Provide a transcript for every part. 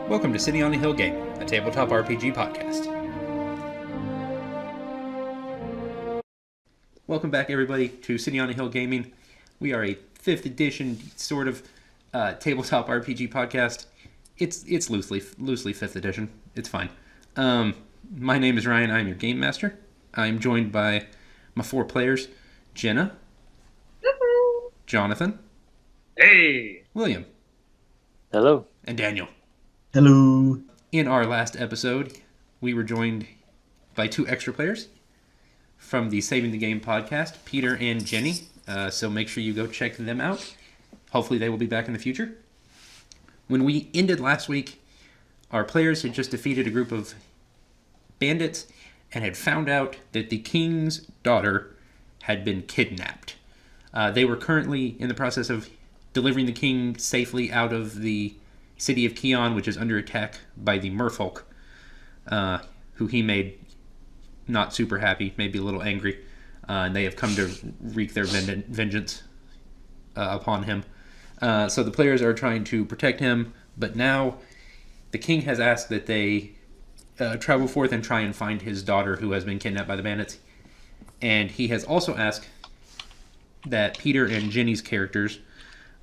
Welcome to City on a Hill Gaming, a tabletop RPG podcast. Welcome back, everybody, to City on a Hill Gaming. We are a 5th edition sort of tabletop RPG podcast. It's loosely 5th edition. It's fine. My name is Ryan. I'm your game master. I'm joined by my 4 players: Jenna, Jonathan, Hey! William, Hello. and Daniel. Hello. In our last episode, we were joined by 2 extra players from the Saving the Game podcast, Peter and Jenny. So make sure you go check them out. Hopefully they will be back in the future. When we ended last week, our players had just defeated a group of bandits and had found out that the king's daughter had been kidnapped. They were currently in the process of delivering the king safely out of the city of Keon, which is under attack by the merfolk, who he made not super happy, maybe a little angry, and they have come to wreak their vengeance upon him. So the players are trying to protect him, but now the king has asked that they travel forth and try and find his daughter who has been kidnapped by the bandits. And he has also asked that Peter and Jenny's characters,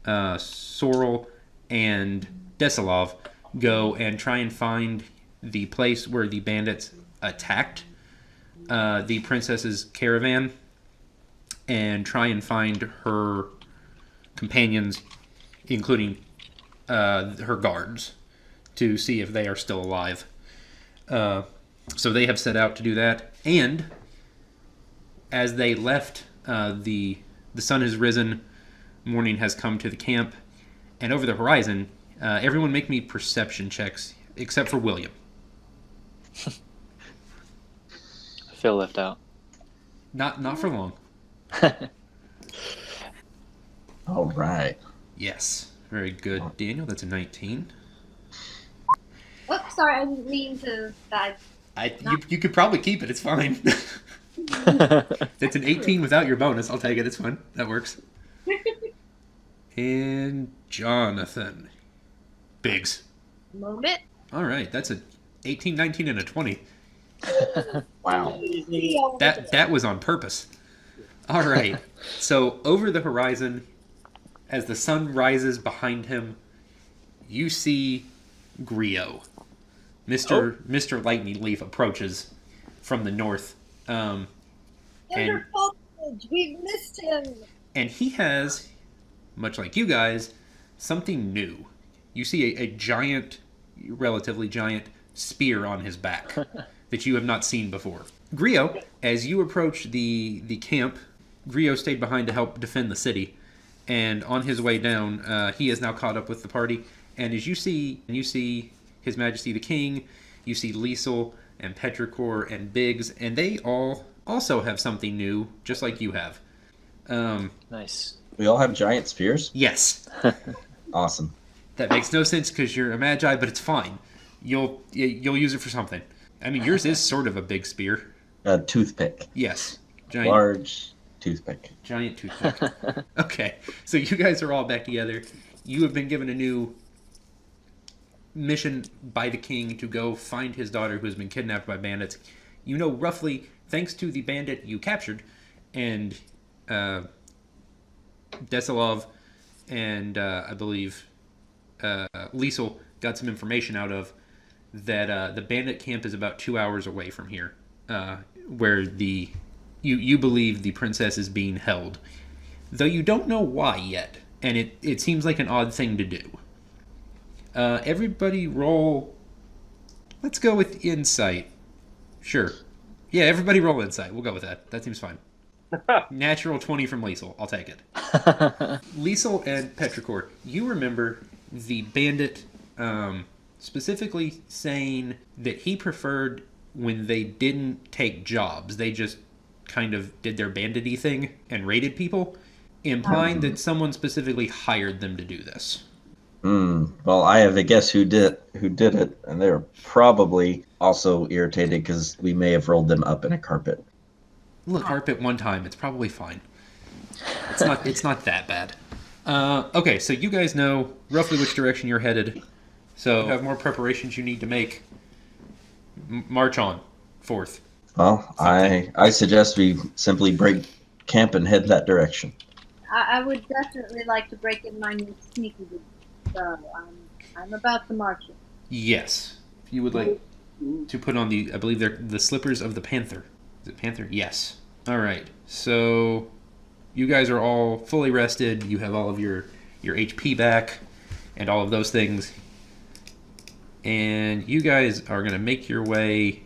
Sorrel and Desilov, go and try and find the place where the bandits attacked the princess's caravan and try and find her companions, including her guards, to see if they are still alive. So they have set out to do that. And as they left, the sun has risen, morning has come to the camp, and over the horizon, everyone make me perception checks, except for William. I feel left out. Not for long. All right. Yes. Very good, Daniel. That's a 19. Oh, sorry, I didn't mean to dive. You could probably keep it. It's fine. That's an 18 without your bonus. I'll take it. It's fine. That works. And Jonathan. Biggs. Moment. All right. That's a 18, 19, and a 20. Wow. That was on purpose. All right. So over the horizon, as the sun rises behind him, you see Grio. Mr. Lightning Leaf approaches from the north. And We've missed him. And he has, much like you guys, something new. You see a giant, relatively giant spear on his back that you have not seen before. Grio, as you approach the camp, Grio stayed behind to help defend the city. And on his way down, he is now caught up with the party. And as you see His Majesty the King, you see Liesel and Petrichor and Biggs, and they all also have something new, just like you have. Nice. We all have giant spears? Yes. Awesome. That makes no sense because you're a magi, but it's fine. You'll use it for something. I mean, yours is sort of a big spear. A toothpick. Yes. Giant, Large toothpick. giant toothpick. Okay. So you guys are all back together. You have been given a new mission by the king to go find his daughter who has been kidnapped by bandits. You know roughly, thanks to the bandit you captured, and Desilov and I believe Liesel got some information out of that the bandit camp is about 2 hours away from here, where you believe the princess is being held, though you don't know why yet, and it seems like an odd thing to do. Everybody roll. Let's go with insight. Sure. Yeah, everybody roll insight. We'll go with that. That seems fine. Natural 20 from Liesel. I'll take it. Liesel and Petrichor, you remember the bandit specifically saying that he preferred when they didn't take jobs. They just kind of did their bandity thing and raided people, implying that someone specifically hired them to do this. Well, I have a guess who did it, and they're probably also irritated because we may have rolled them up in a carpet. Look, carpet one time. It's probably fine. It's not that bad. Okay, so you guys know roughly which direction you're headed. So you have more preparations you need to make. March on, 4th. Well, I suggest we simply break camp and head that direction. I would definitely like to break in my new sneaky boots. So I'm about to march in. Yes. If you would like to put on I believe they're the slippers of the Panther. Is it Panther? Yes. All right. So you guys are all fully rested. You have all of your HP back and all of those things. And you guys are going to make your way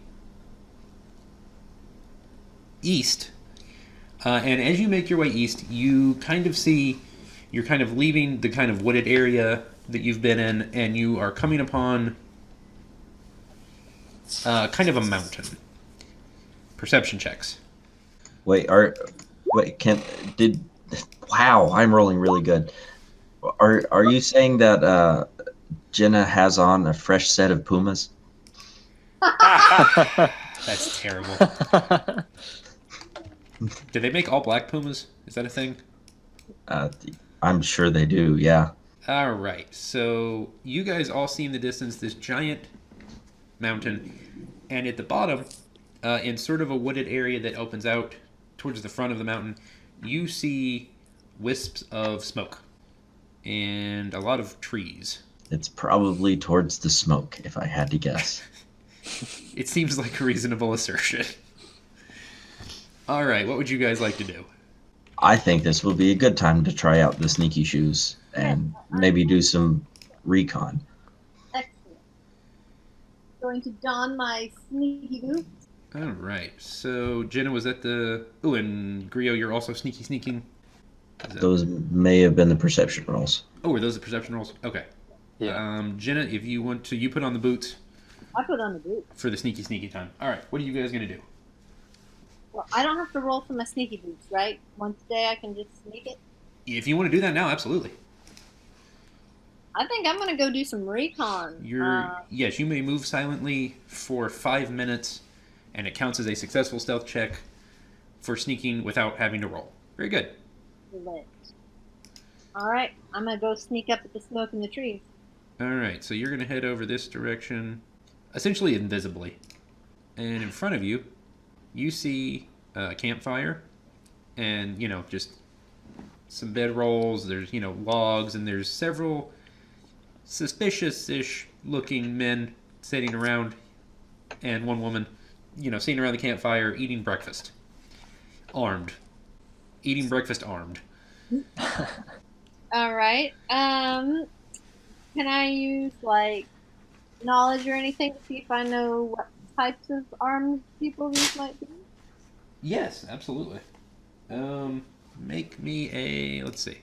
east. And as you make your way east, you kind of see, you're kind of leaving the kind of wooded area that you've been in, and you are coming upon kind of a mountain. Perception checks. Wow, I'm rolling really good. Are you saying that Jenna has on a fresh set of Pumas? That's terrible. Do they make all black Pumas? Is that a thing? I'm sure they do, yeah. All right. So you guys all see in the distance this giant mountain, and at the bottom, in sort of a wooded area that opens out towards the front of the mountain, you see wisps of smoke and a lot of trees. It's probably towards the smoke, if I had to guess. It seems like a reasonable assertion. All right, what would you guys like to do? I think this will be a good time to try out the sneaky shoes and maybe do some recon. Excellent. Going to don my sneaky boots. All right, so Jenna was at the... Oh, and Grio, you're also sneaking? Those may have been the perception rolls. Oh, were those the perception rolls? Okay. Yeah. Jenna, if you want to, you put on the boots I put on the boots. for the sneaky time. All right, what are you guys going to do? Well, I don't have to roll for my sneaky boots, right? Once a day I can just sneak it. If you want to do that now, absolutely. I think I'm going to go do some recon. Yes, you may move silently for 5 minutes, and it counts as a successful stealth check for sneaking without having to roll. Very good. Lit. All right, I'm going to go sneak up at the smoke in the trees. All right, so you're going to head over this direction, essentially invisibly. And in front of you, you see a campfire and, just some bedrolls. There's, logs, and there's several suspicious-ish looking men sitting around, and one woman, sitting around the campfire eating breakfast. Armed. Eating breakfast armed. All right. Can I use, knowledge or anything to see if I know what types of armed people these might be? Yes, absolutely. Make me let's see.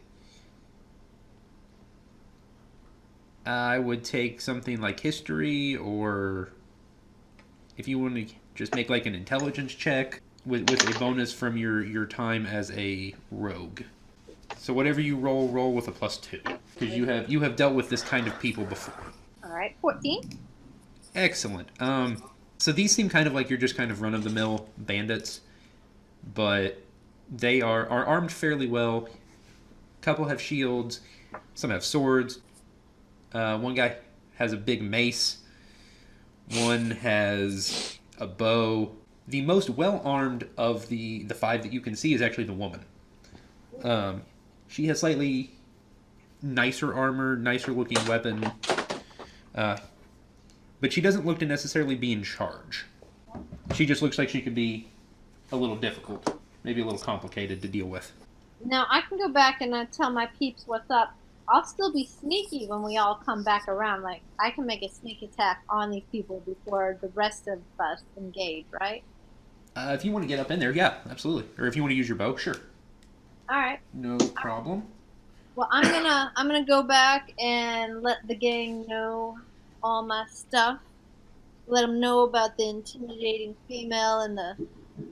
I would take something like history, or if you want to just make like an intelligence check with a bonus from your time as a rogue. So whatever you roll with a +2, because you have dealt with this kind of people before. All right, 14. Excellent. So these seem kind of like you're just kind of run-of-the-mill bandits, but they are armed fairly well. A couple have shields, some have swords. One guy has a big mace. One has a bow. The most well-armed of the 5 that you can see is actually the woman. She has slightly nicer armor, nicer-looking weapon. But she doesn't look to necessarily be in charge. She just looks like she could be a little difficult, maybe a little complicated to deal with. Now, I can go back and tell my peeps what's up. I'll still be sneaky when we all come back around. I can make a sneak attack on these people before the rest of us engage, right? If you want to get up in there, yeah, absolutely. Or if you want to use your bow, sure. All right. No problem. Well, I'm gonna go back and let the gang know all my stuff. Let them know about the intimidating female and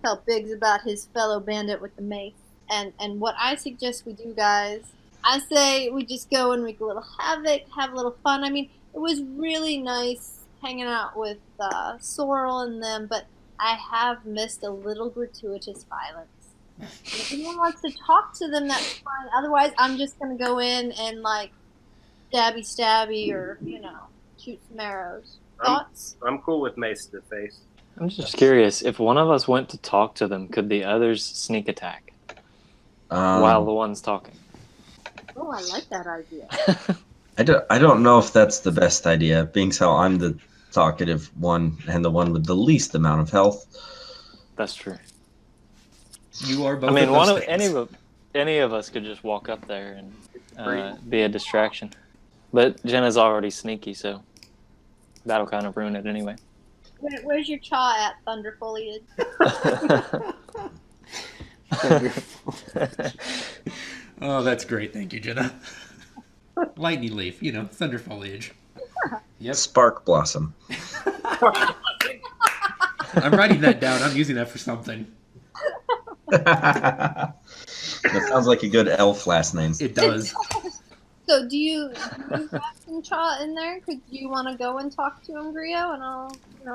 tell Biggs about his fellow bandit with the mace. And what I suggest we do, guys, I say we just go and wreak a little havoc, have a little fun. I mean, it was really nice hanging out with Sorrel and them, but I have missed a little gratuitous violence. If anyone wants to talk to them, that's fine. Otherwise, I'm just going to go in and, stabby or, shoot some arrows. I'm- Thoughts? I'm cool with mace to the face. I'm just curious. If one of us went to talk to them, could the others sneak attack while the one's talking? Oh, I like that idea. I don't know if that's the best idea, being so I'm the talkative one and the one with the least amount of health. That's true. You are both. I mean, of those things. any of us could just walk up there and be a distraction. But Jenna's already sneaky, so that'll kind of ruin it anyway. Where's your chaw at, Thunder Foliage? Oh, that's great. Thank you, Jenna. Lightning leaf, thunder foliage. Yep. Spark Blossom. I'm writing that down. I'm using that for something. That sounds like a good elf last name. It does. So do you have some chaw in there? Could you want to go and talk to him, Grio, and I'll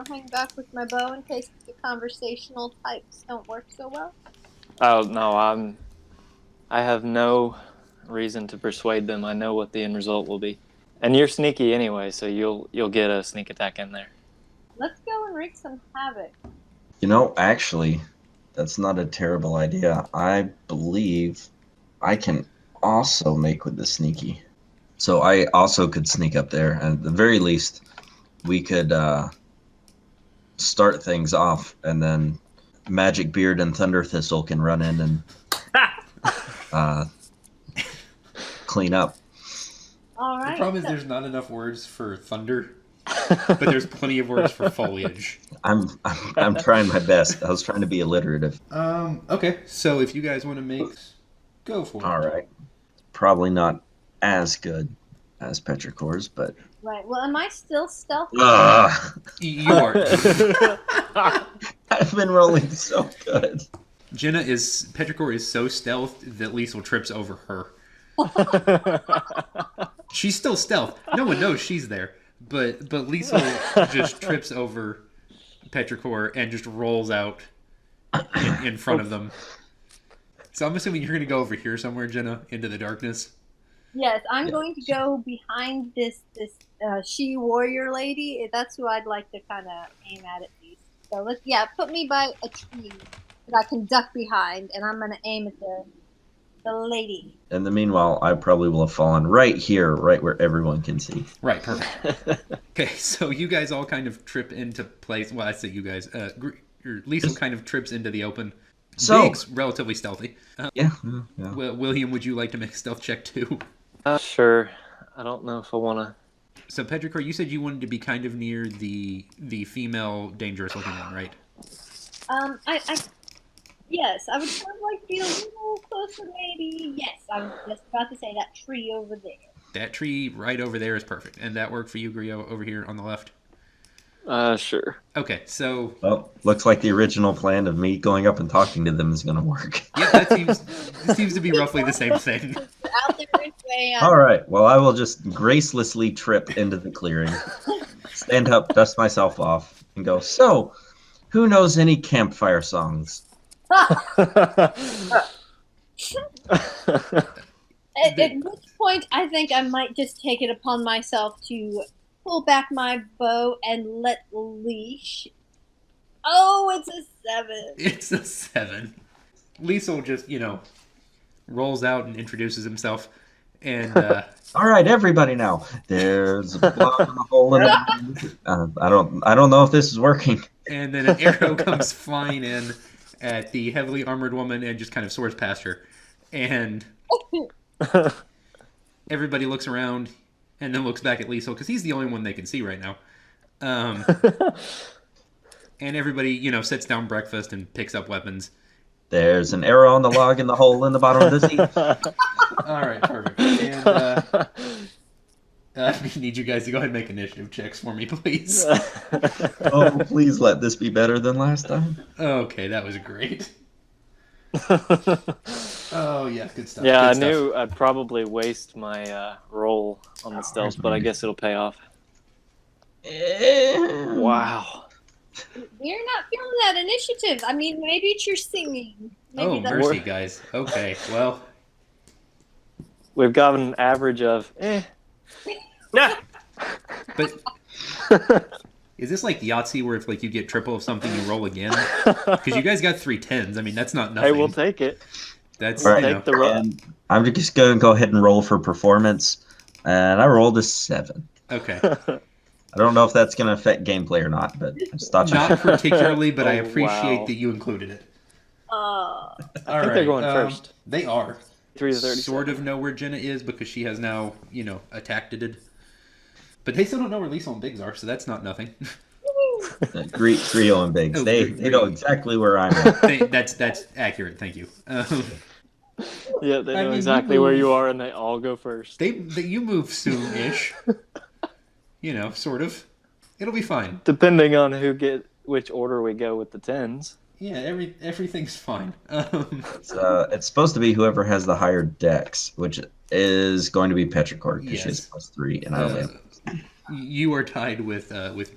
hang back with my bow in case the conversational types don't work so well? Oh no, I have no reason to persuade them. I know what the end result will be, and you're sneaky anyway, so you'll get a sneak attack in there. Let's go and wreak some havoc. Actually, that's not a terrible idea. I believe I can also make with the sneaky. So I also could sneak up there, and at the very least, we could start things off, and then Magic Beard and Thunder Thistle can run in and clean up. All right. The problem is there's not enough words for thunder, but there's plenty of words for foliage. I'm trying my best. I was trying to be alliterative. Okay, so if you guys want to make, go for it. All right. Probably not as good as Petrichor's, but Right. Well, am I still stealthy? You are. I've been rolling so good. Petrichor is so stealthed that Liesel trips over her. She's still stealth. No one knows she's there. But Liesel just trips over Petrichor and just rolls out in front of them. So I'm assuming you're going to go over here somewhere, Jenna, into the darkness. Yes, I'm going to go behind this she warrior lady. That's who I'd like to kind of aim at least. So put me by a tree that I can duck behind, and I'm going to aim at the lady. In the meanwhile, I probably will have fallen right here, right where everyone can see. Right, perfect. Okay, so you guys all kind of trip into place. Well, I say you guys. Liesel kind of trips into the open. So Big's relatively stealthy. yeah. William, would you like to make a stealth check too? Sure. I don't know if I want to. So, Petrichor, you said you wanted to be kind of near the female dangerous looking one, right? Yes, I would kind of like to be a little closer, maybe. Yes, I was just about to say that tree over there. That tree right over there is perfect. And that work for you, Grio, over here on the left? Sure. Okay, so... Well, looks like the original plan of me going up and talking to them is going to work. Yeah, that seems to be roughly the same thing. Out there anyway. All right. Well, I will just gracelessly trip into the clearing, stand up, dust myself off, and go, so, who knows any campfire songs? At which point, I think I might just take it upon myself to pull back my bow and let leash. Oh, it's a 7. It's a 7. Liesel just, rolls out and introduces himself. And, all right, everybody now. There's a block in the hole in the... I don't know if this is working. And then an arrow comes flying in at the heavily armored woman and just kind of soars past her. And everybody looks around and then looks back at Liesel because he's the only one they can see right now. And everybody, sets down breakfast and picks up weapons. There's an arrow on the log in the hole in the bottom of the sea. All right, perfect. And I need you guys to go ahead and make initiative checks for me, please. Oh, please let this be better than last time. Okay, that was great. Oh, yeah, good stuff. Yeah, good I stuff. knew I'd probably waste my roll on the stealth, but I guess it'll pay off. Wow. We're not feeling that initiative. I mean, maybe it's your singing. Maybe Oh, mercy, guys. Okay, well. We've got an average of But Is this like Yahtzee where if like you get triple of something, you roll again? Because you guys got 3 10s. I mean, that's not nothing. Hey, we'll take it. That's, We'll All right. you know. take the run. And I'm just going to go ahead and roll for performance. And I rolled a 7. Okay. I don't know if that's going to affect gameplay or not, but I just thought you Not particularly, but I Oh, appreciate wow. that you included it. Oh. All I think they're going first. They are. 3 to 30. Sort of know where Jenna is because she has now, attacked it. But they still don't know where Lisa and Biggs are, so that's not nothing. Grio and Biggs. Oh, They know exactly where I'm at. That's accurate. Thank you. Yeah, they I know mean, exactly you where move- you are, and they all go first. you move soon-ish. Sort of. It'll be fine. Depending on which order we go with the 10s. Yeah, everything's fine. It's supposed to be whoever has the higher dex, which is going to be Petrichor because she has Yes. +3, and I only have. You are tied with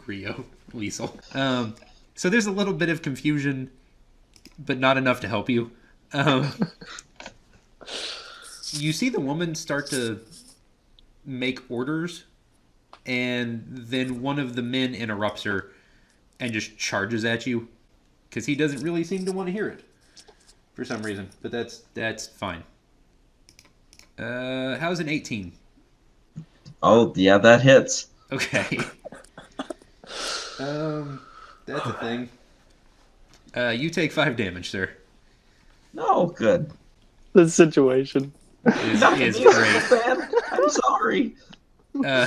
Grio, Liesel. So there's a little bit of confusion, but not enough to help you. You see the woman start to make orders, and then one of the men interrupts her and just charges at you because he doesn't really seem to want to hear it for some reason. But that's fine. How's an 18? Oh, yeah, that hits. Okay. That's a thing. You take 5 damage, sir. No, good. The situation. Is great. Man, I'm sorry.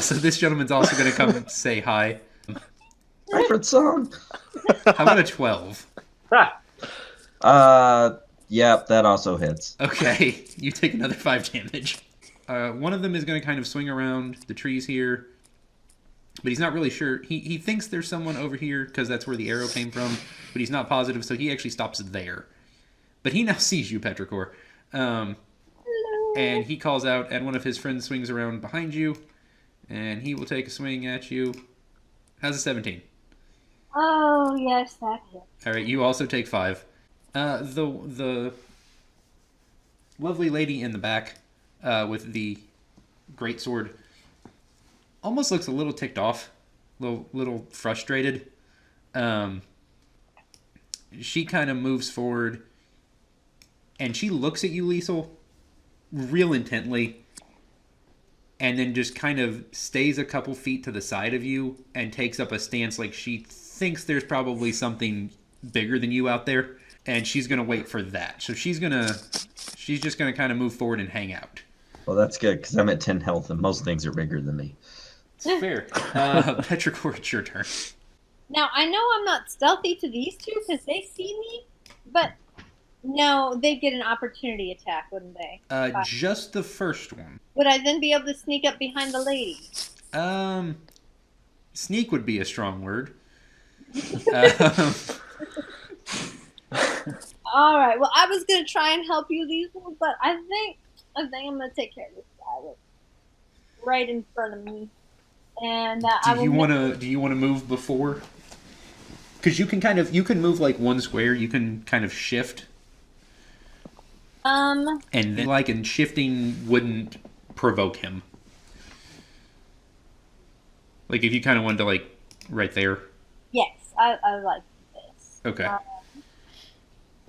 So this gentleman's also going to come say hi. Favorite song? How about a 12? Yeah, that also hits. Okay, you take another 5 damage. One of them is going to kind of swing around the trees here, but he's not really sure. He thinks there's someone over here because that's where the arrow came from, but he's not positive, so he actually stops there. But he now sees you, Petrichor. And he calls out, and one of his friends swings around behind you, and he will take a swing at you. How's a 17? Oh, yes, that hit. All right, you also take 5. The lovely lady in the back with the great sword almost looks a little ticked off, little frustrated. She kind of moves forward, and she looks at you, Liesel, real intently, and then just kind of stays a couple feet to the side of you and takes up a stance like she thinks there's probably something bigger than you out there, and she's gonna wait for that. So she's just gonna kind of move forward and hang out. Well, that's good because I'm at 10 health and most things are bigger than me. It's fair. Petrichor, it's your turn. Now, I know I'm not stealthy to these two because they see me, but no, they'd get an opportunity attack, wouldn't they? Just the first one. Would I then be able to sneak up behind the lady? Sneak would be a strong word. Um, All right. Well, I was gonna try and help you, Liesel, but I think I'm gonna take care of this guy right in front of me, and I do will. you want to move before? Because you can move like one square. You can kind of shift, and then shifting wouldn't provoke him. Like if you kind of wanted to like right there. Yes, I like this. Okay.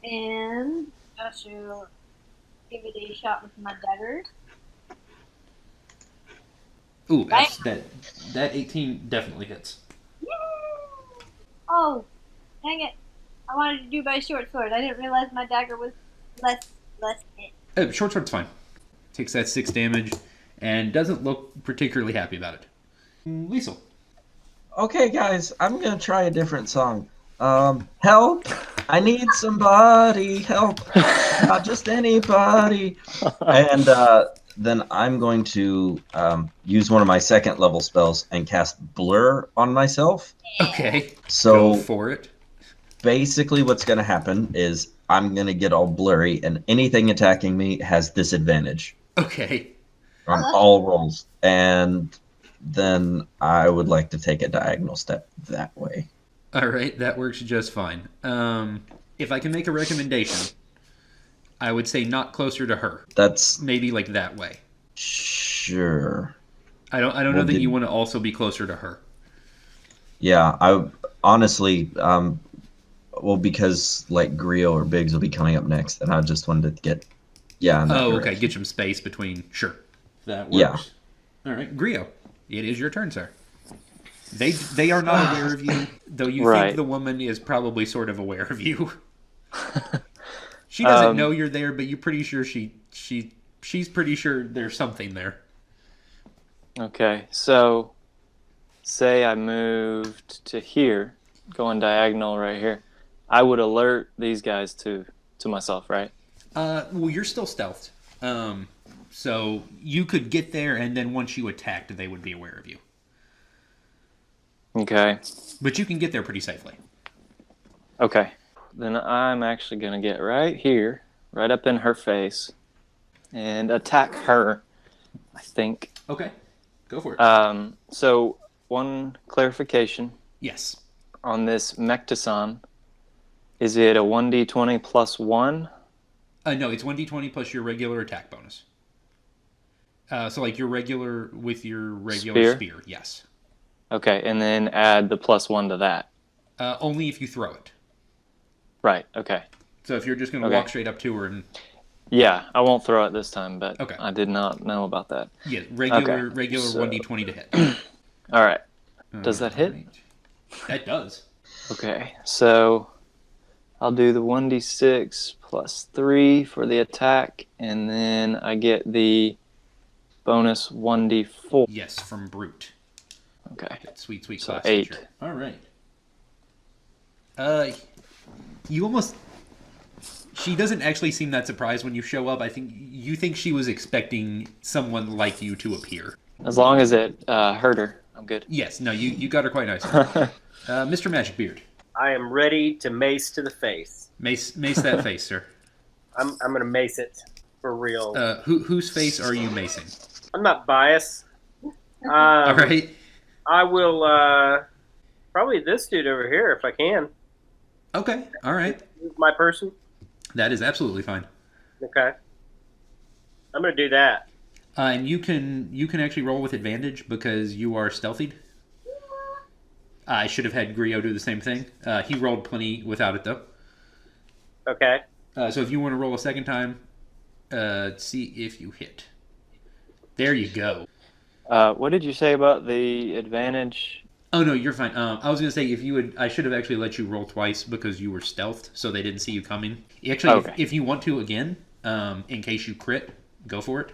And I shall give it a shot with my dagger. Ooh, that 18 definitely hits. Yay! Oh, dang it! I wanted to do my short sword. I didn't realize my dagger was less hit. Oh, short sword's fine. Takes that 6 damage and doesn't look particularly happy about it. Liesel. Okay, guys, I'm gonna try a different song. Help! I need somebody. Help! Not just anybody. And then I'm going to use one of my 2nd level spells and cast Blur on myself. Okay. So Go for it. basically what's going to happen is I'm going to get all blurry and anything attacking me has disadvantage Okay. on all rolls. And then I would like to take a diagonal step that way. All right, that works just fine. If I can make a recommendation, I would say not closer to her. That's Maybe like that way. sure. I don't know Well, that did- you want to also be closer to her. Yeah, I honestly, well, because like Grio or Biggs will be coming up next, and I just wanted to get, yeah, in that Oh, okay. direction. Get some space between. Sure. That Yeah. works. All right. Grio, it is your turn, sir. They are not aware of you, though you think Right. the woman is probably sort of aware of you. She doesn't Um, know you're there, but you're pretty sure she's pretty sure there's something there. Okay, so say I moved to here, going diagonal right here. I would alert these guys to myself, right? Well, you're still stealthed. So you could get there, and then once you attacked, they would be aware of you. Okay. But you can get there pretty safely. Okay. Then I'm actually gonna get right here, right up in her face, and attack her. I think. Okay, go for it. So one clarification Yes. on this Mectason. Is it a 1d20 plus 1? No, it's 1d20 plus your regular attack bonus. So like your regular with your regular spear, yes. Okay, and then add the plus 1 to that. Only if you throw it. Right, okay. So if you're just going to Okay. walk straight up to her and Yeah, I won't throw it this time, but Okay. I did not know about that. yeah, regular So- 1d20 to hit. All right. Does that hit? Alright. That does. Okay, so I'll do the 1d6 plus 3 for the attack, and then I get the bonus 1d4. Yes, from brute. Okay. That sweet So class 8. feature. All right. You almost. She doesn't actually seem that surprised when you show up. I think you think she was expecting someone like you to appear. As long as it hurt her, I'm good. Yes. No. You got her quite nicely. Mr. Magic Beard, I am ready to mace to the face. mace that face, sir. I'm gonna mace it for real. Whose face are you macing? I'm not biased. All right. I will probably this dude over here if I can. Okay. All right. My person. That is absolutely fine. Okay. I'm gonna do that. And you can actually roll with advantage because you are stealthied. I should have had Grio do the same thing. He rolled plenty without it though. Okay. So if you want to roll a second time, see if you hit. There you go. What did you say about the advantage? Oh no, you're fine. I was gonna say if you would, I should have actually let you roll twice because you were stealthed, so they didn't see you coming. Actually, Okay. if you want to again, in case you crit, go for it.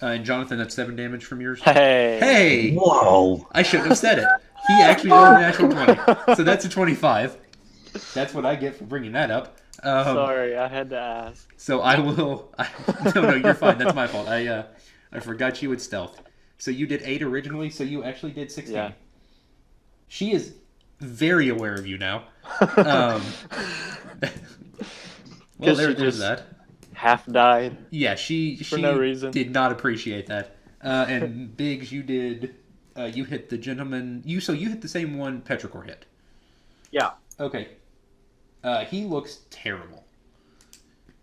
And Jonathan, that's 7 damage from yours. Hey! Hey, Whoa! I shouldn't have said it. He actually rolled a natural 20, so that's a 25. That's what I get for bringing that up. Sorry, I had to ask. So I will. No, you're fine. That's my fault. I forgot you would stealth. So you did 8 originally. So you actually did 16. Yeah. She is very aware of you now. Well, Guess there's she just- that. Half died. Yeah, she no reason. did not appreciate that. And Biggs, you did. You hit the gentleman. You hit the same one Petrichor hit. Yeah. Okay. He looks terrible.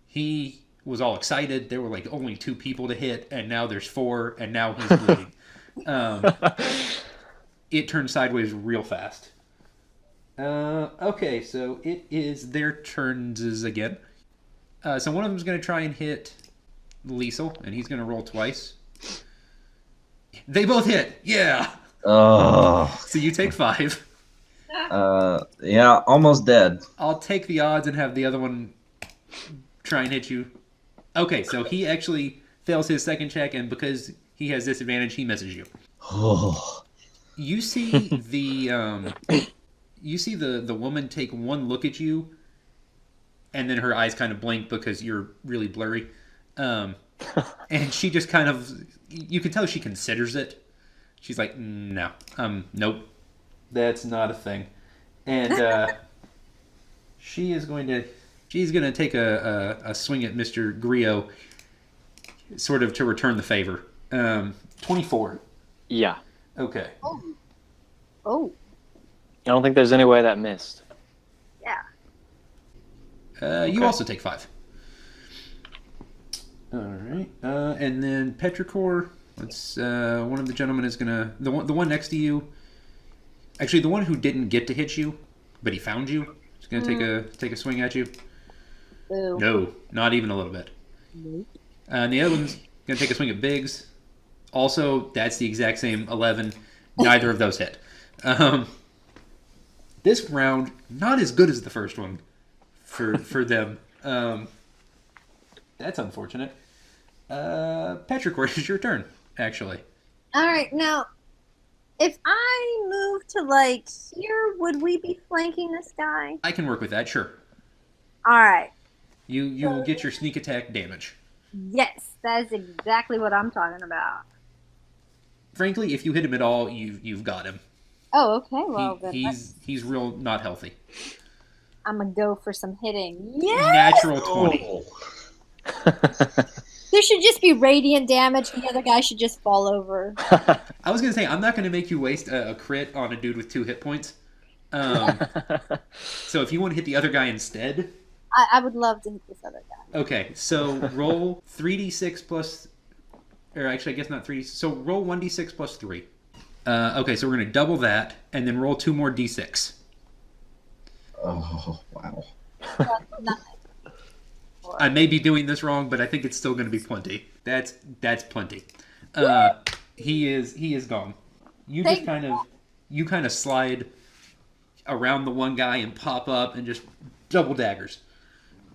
He was all excited. There were like only 2 people to hit, and now there's 4, and now he's bleeding. It turned sideways real fast. Okay, so it is their turns again. So one of them's going to try and hit Liesel, and he's going to roll twice. They both hit! Yeah! Oh, So you take 5. yeah, almost dead. I'll take the odds and have the other one try and hit you. Okay, so he actually fails his second check, and because he has disadvantage, he misses you. Oh, You see the woman take one look at you, and then her eyes kind of blink because you're really blurry, and she just kind of, you can tell she considers it. She's like, no, nope, that's not a thing, and she's going to take a swing at Mr. Grio, sort of to return the favor. 24. Yeah. Okay. Oh, I don't think there's any way that missed. yeah. You Okay. also take 5. All right, and then Petrichor. Let's. One of the gentlemen is gonna. The one next to you. Actually, the one who didn't get to hit you, but he found you, is going to take a swing at you. Boo. No, not even a little bit. And the other one's going to take a swing at Biggs. Also, that's the exact same 11. Neither of those hit. This round, not as good as the first one for them. That's unfortunate. Petrichor, it's your turn, actually. All right, now, if I move to like here, would we be flanking this guy? I can work with that, sure. All right. You will get your sneak attack damage. Yes, that is exactly what I'm talking about. Frankly, if you hit him at all, you've got him. Oh, okay. Well, then He's real not healthy. I'm gonna go for some hitting. Yeah. Natural 20. Oh. There should just be radiant damage. The other guy should just fall over. I was gonna say I'm not gonna make you waste a crit on a dude with 2 hit points. So if you want to hit the other guy instead, I would love to hit this other guy. okay. So roll 3d6 plus, or actually I guess not 3. So roll 1d6 plus 3. Okay, so we're gonna double that and then roll 2 more d6. Oh, wow. Nothing. I may be doing this wrong, but I think it's still gonna be plenty. That's plenty. He is gone. You just kind of slide around the one guy and pop up and just double daggers.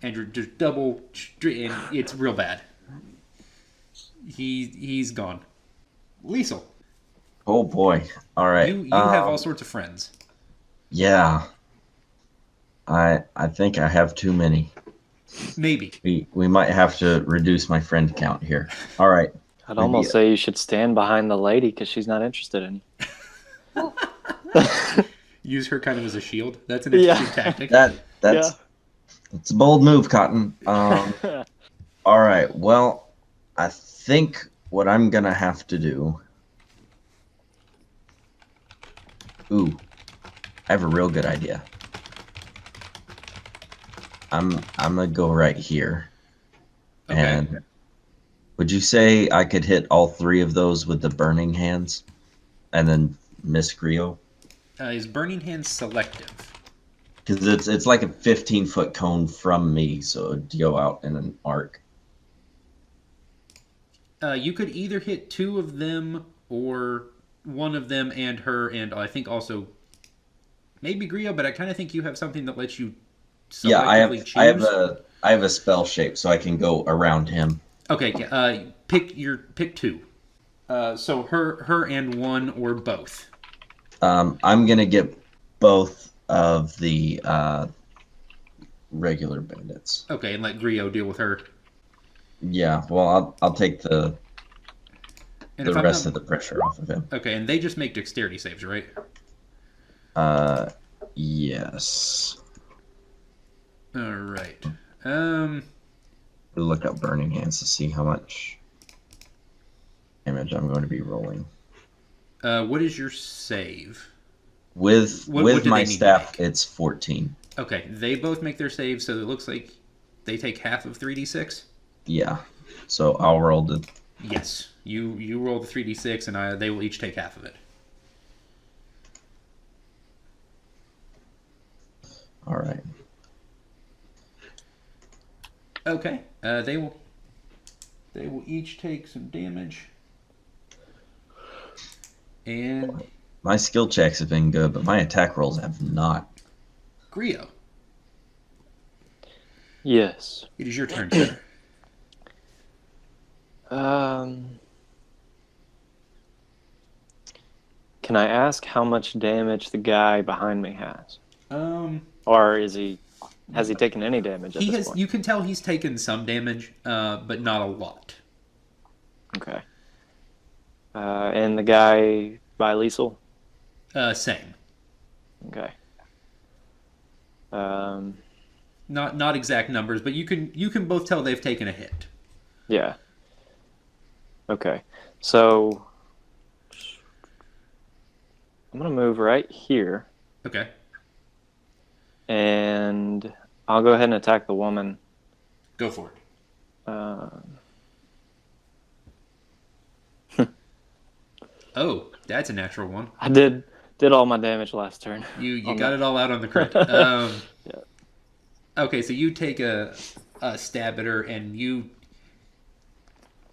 And you're just double, and it's real bad. He's gone. Liesel, Oh boy. All right. you have all sorts of friends. Yeah. I think I have too many. Maybe. We might have to reduce my friend count here. All right. I'd almost say you should stand behind the lady because she's not interested in you. Use her kind of as a shield. That's an interesting tactic. That's a bold move, Cotton. All right. Well, I think what I'm gonna have to do. Ooh, I have a real good idea. I'm gonna go right here. Okay. And would you say I could hit all 3 of those with the burning hands, and then miss Grio? Is Burning Hands selective? Because it's like a 15-foot cone from me, so it'd go out in an arc. You could either hit 2 of them or one of them and her, and I think also maybe Grio, but I kind of think you have something that lets you Yeah, selectively choose. I have a spell shape, so I can go around him. Okay, pick 2. So her and one or both. I'm gonna get both of the regular bandits. Okay, and let Grio deal with her. Yeah, well, I'll take the And if I'm rest not- of the pressure off of him. Okay, and they just make dexterity saves, right? Yes. All right. We'll look up Burning Hands to see how much damage I'm going to be rolling. What is your save? With What do my they need to staff, make? it's 14. Okay, they both make their saves, so it looks like they take half of 3d6. Yeah. So I'll roll the. Yes, you roll the 3d6, and they will each take half of it. All right. Okay, they will each take some damage, and My skill checks have been good, but my attack rolls have not. Grio, Yes. it is your turn, sir. Can I ask how much damage the guy behind me has, Um, or has he taken any damage at he this has. point? You can tell he's taken some damage, but not a lot. Okay. And the guy by Liesel? Same. Okay. Not exact numbers, but you can both tell they've taken a hit. Yeah. Okay. So I'm gonna move right here, Okay. and I'll go ahead and attack the woman. Go for it. Uh, Oh, that's a natural one. I did Did all my damage last turn. You On got the- it all out on the crit. Yeah. Okay, so you take a stab at her, and you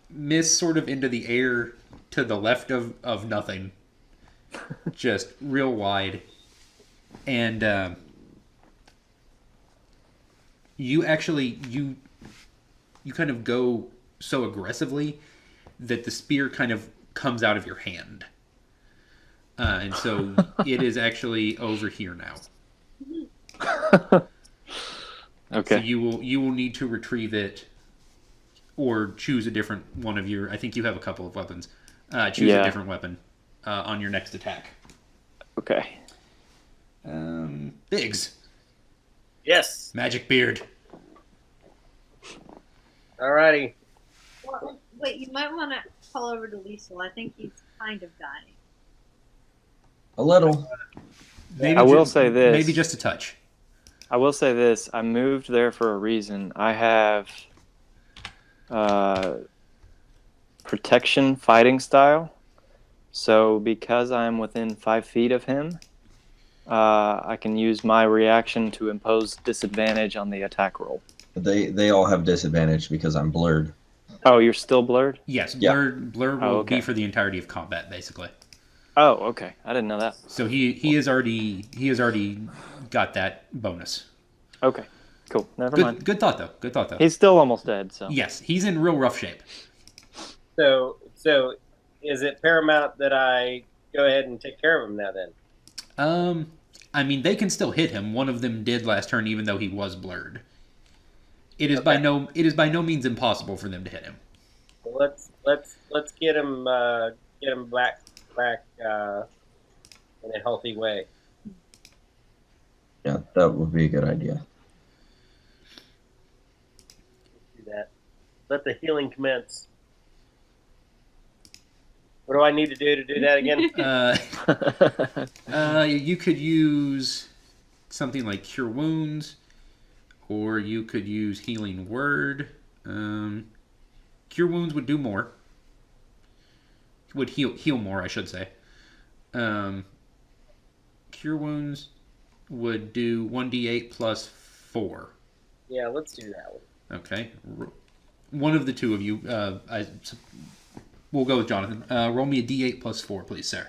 miss sort of into the air to the left of nothing. Just real wide. And you actually, you kind of go so aggressively that the spear kind of comes out of your hand. And so it is actually over here now. Okay. So you will need to retrieve it, or choose a different one of your. I think you have a couple of weapons. Choose a Yeah. different weapon on your next attack. Okay. Biggs, Yes. magic beard. Alrighty. Well, wait, you might want to call over to Liesel. I think he's kind of dying. A little. Maybe I will say this. Maybe just a touch. I will say this. I moved there for a reason. I have protection fighting style. So because I'm within 5 feet of him, I can use my reaction to impose disadvantage on the attack roll. They all have disadvantage because I'm blurred. Oh, you're still blurred? Yes, Yeah. blur will Oh, okay. be for the entirety of combat, basically. Oh, okay. I didn't know that. So he has already got that bonus. Okay. Cool. Never mind. Good thought though. Good thought though. He's still almost dead, so. Yes, he's in real rough shape. So is it paramount that I go ahead and take care of him now then? I mean, they can still hit him. One of them did last turn, even though he was blurred. It is by no means impossible for them to hit him. Well, let's get him back in a healthy way. Yeah, that would be a good idea. Do that. Let the healing commence. What do I need to do that again? You could use something like Cure Wounds, or you could use Healing Word. Cure Wounds would do more. Would heal more, I should say. Cure Wounds would do 1d8 plus 4. Yeah, let's do that one. Okay. One of the two of you, we'll go with Jonathan. Roll me a d8 plus 4, please, sir.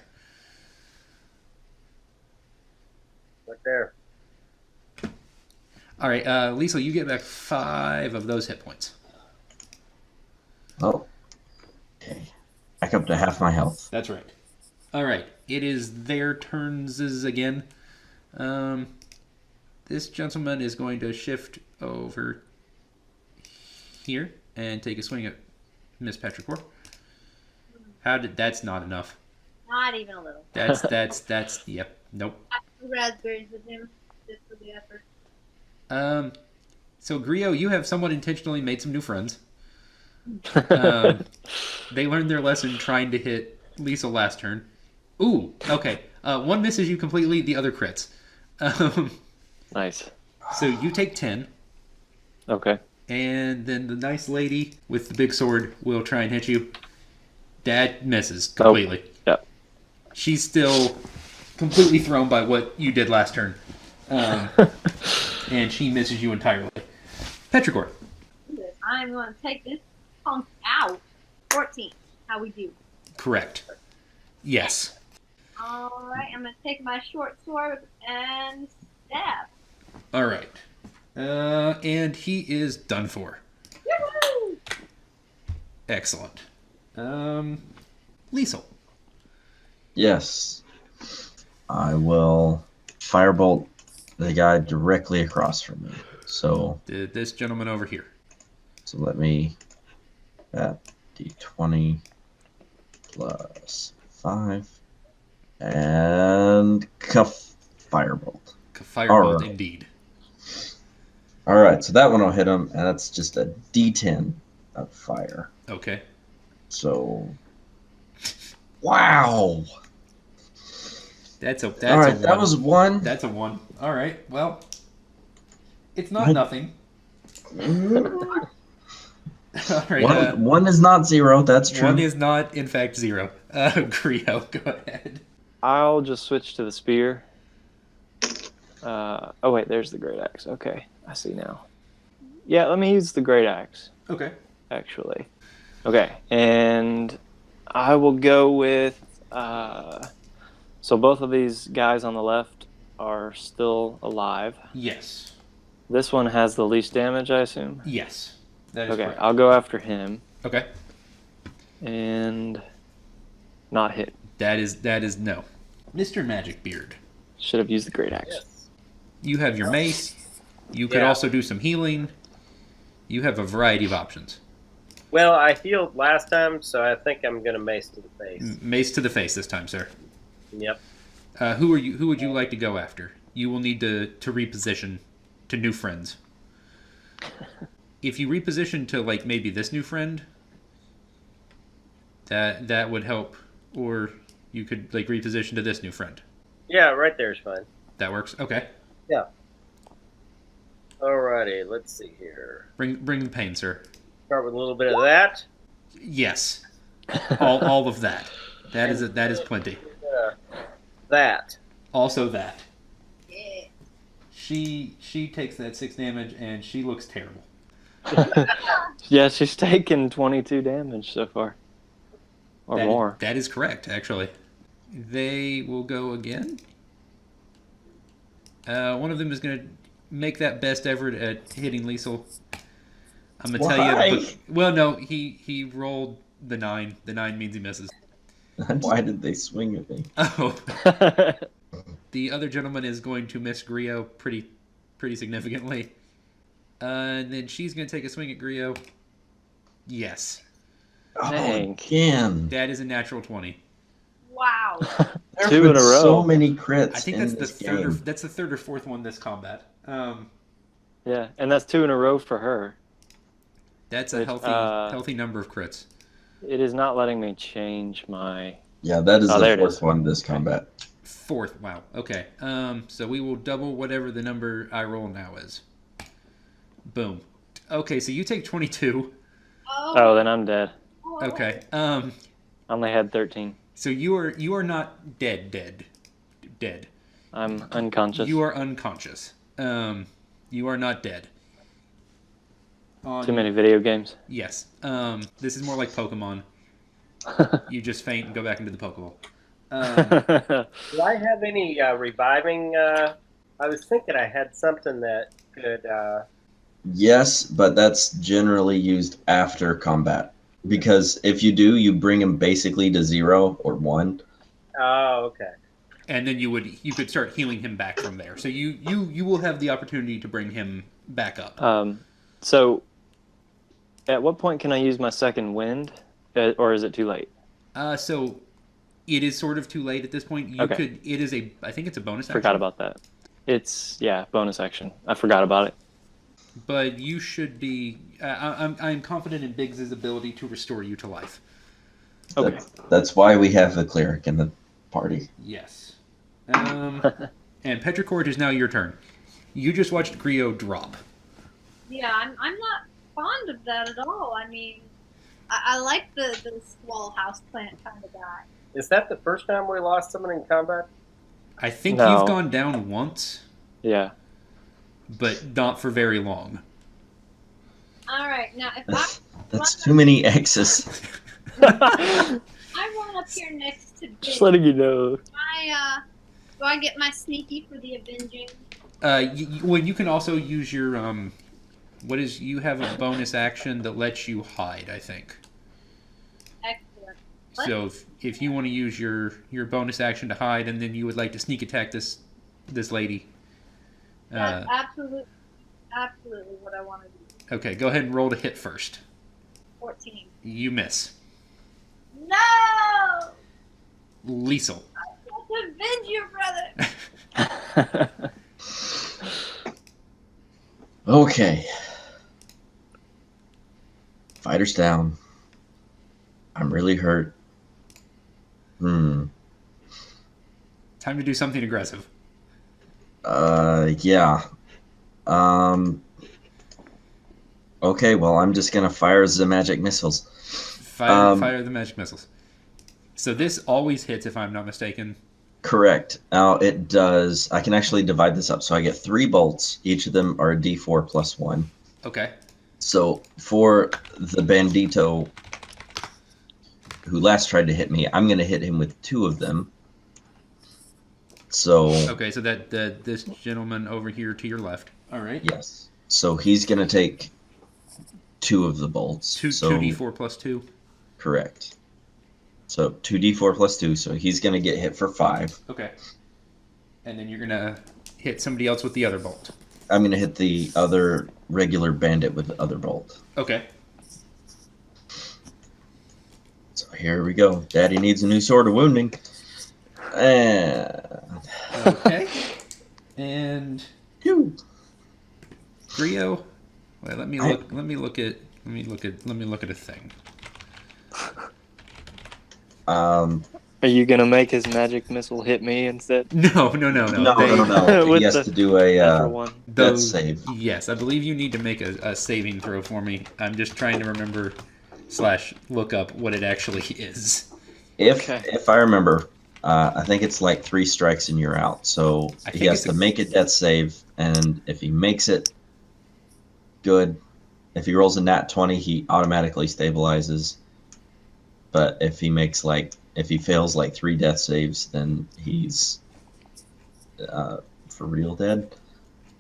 Right there. All right, Lisa, you get back 5 of those hit points. Oh. Okay. Back up to half my health. That's right. All right, it is their turns again. This gentleman is going to shift over here and take a swing at Miss Petrichor. That's not enough. Not even a little. That's yep. Nope. I have raspberries with him just for the effort. So Griot, you have somewhat intentionally made some new friends. They learned their lesson trying to hit Lisa last turn. Ooh, okay. One misses you completely, the other crits. Nice. So you take 10, Okay. and then the nice lady with the big sword will try and hit you. That misses completely. Yeah. She's still completely thrown by what you did last turn. And she misses you entirely. Petrichor. I'm going to take this punk out. 14. How we do? Correct. Yes. All right, I'm going to take my short sword and stab. All right. And he is done for. Woo-hoo! Excellent. Liesel. Yes. I will firebolt the guy directly across from me. So This gentleman over here. let me that d20 plus 5 and cuff firebolt. Firebolt, Alright. indeed. All right, so that one will hit him, and that's just a d10 of fire. Okay. So, wow. That's All a right, one. that was one. That's a 1. All right. Well, it's not My- nothing. All right. One is not 0. That's true. One is not, in fact, 0. Griot, go ahead. I'll just switch to the spear. Oh wait, there's the great axe. Okay, I see now. Yeah, let me use the great axe. Okay. Actually. Okay, and I will go with. So both of these guys on the left are still alive. Yes. This one has the least damage, I assume. Yes. That is Okay, correct. I'll go after him Okay. and not hit. That is no. Mr. Magic Beard. Should have used the great axe. Yes. You have your mace. You could Yeah. also do some healing. You have a variety of options. Well, I healed last time, so I think I'm gonna mace to the face. Mace to the face this time, sir. Yep. Who are you? Who would you like to go after? You will need to reposition to new friends. If you reposition to like maybe this new friend, that would help. Or you could like reposition to this new friend. Yeah, right there is fine. That works. Okay. Alrighty, let's see here. Bring the pain, sir. Start with a little bit of that. Yes. All of that. That is plenty. That. Also that. Yeah. She takes that 6 damage and she looks terrible. Yeah, she's taken 22 damage so far. Or That- more. That is correct, actually. They will go again. One of them is going to make that best effort at hitting Liesel. I'm going to tell Why? you. Well, no, he rolled the 9. The 9 means he misses. Why did they swing at me? Oh. The other gentleman is going to miss Grio pretty significantly. And then she's going to take a swing at Grio. Yes. Dang. Again. That is a natural 20. Wow. There Two have in a been row. so many crits I think in that's the this third game. that's the third or fourth one this combat. Yeah, and that's 2 in a row for her. That's a Which, healthy number of crits. It is not letting me change my... Yeah, that is Oh, there the it fourth is. one this combat. Fourth, wow. Okay. So we will double whatever the number I roll now is. Boom. Okay, so you take 22. Oh, then I'm dead. Okay. I only had 13. So you are not dead. I'm unconscious. You are unconscious. You are not dead. Too many video games. Yes. This is more like Pokemon. You just faint and go back into the Pokeball. Do I have any reviving? I was thinking I had something that could. Yes, but that's generally used after combat. Because if you do, you bring him basically to 0 or 1. Oh, okay. And then you could start healing him back from there. So you will have the opportunity to bring him back up. So, at what point can I use my second wind? Or is it too late? So it is sort of too late at this point. You Okay. could. It is a. I think it's a bonus action. Forgot about that. It's, bonus action. I forgot about it. But you should be. I'm confident in Biggs's ability to restore you to life. Okay. That's why we have the cleric in the party. Yes. And Petrichord, is now your turn. You just watched Grio drop. Yeah, I'm not fond of that at all. I mean, I like the squall house plant kind of guy. Is that the first time we lost someone in combat? I think No. you've gone down once, Yeah. but not for very long. All right, now if That's too many X's. I run up here next to Just Big, letting you know. do I get my sneaky for the avenging? Well, you can also use your you have a bonus action that lets you hide, I think. Excellent. So if you want to use your bonus action to hide, and then you would like to sneak attack this lady. That's absolutely what I want to do. Okay, go ahead and roll to hit first. 14. You miss. No! Liesel. Let's avenge your brother. Okay. Fighter's down. I'm really hurt. Time to do something aggressive. Yeah. Okay, well, I'm just gonna fire the magic missiles. Fire the magic missiles. So this always hits, if I'm not mistaken. Correct. Now it does. I can actually divide this up. So I get 3 bolts. Each of them are a D4 plus 1. Okay. So for the bandito who last tried to hit me, I'm going to hit him with 2 of them. So Okay, so that this gentleman over here to your left. All right. yes. So he's going to take 2 of the bolts. Two So 2d4 plus 2. correct. So 2d4 plus 2. So he's going to get hit for 5. Okay. And then you're gonna hit somebody else with the other bolt. I'm going to hit the other regular bandit with the other bolt. Okay. So here we go. Daddy needs a new sword of wounding. And Okay. And Phew. Grio. Wait, let me look at a thing. Are you gonna make his magic missile hit me instead? No. No. With He has the to do a Natural one. death save. Yes, I believe you need to make a saving throw for me. I'm just trying to remember / look up what it actually is. If I remember, I think it's like 3 strikes and you're out. So I he think has it's to make a death save, and if he makes it, good. If he rolls a nat 20, he automatically stabilizes. But if he fails like 3 death saves, then he's for real dead.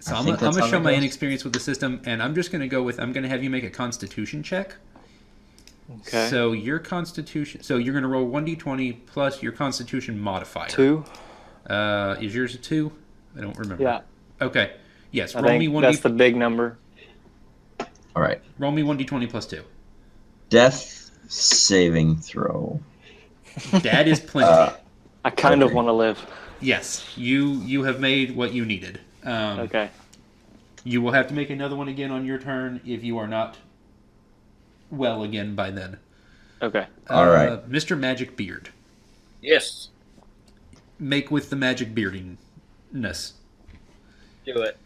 So I I'm think gonna that's how show that my goes. inexperience with the system, and I'm just gonna go with I'm gonna have you make a Constitution check. Okay. So your Constitution. So you're gonna roll 1d20 plus your Constitution modifier. 2. Is yours a 2? I don't remember. Yeah. Okay. Yes. I Roll me think 1d. that's the big number. All right. Roll me 1d20 plus 2. Death saving throw. That is plenty. I kind of Okay. want to live. Yes. You have made what you needed. Okay. You will have to make another one again on your turn if you are not well again by then. Okay. All right. Mr. Magic Beard. Yes. Make with the magic beardiness. Do it.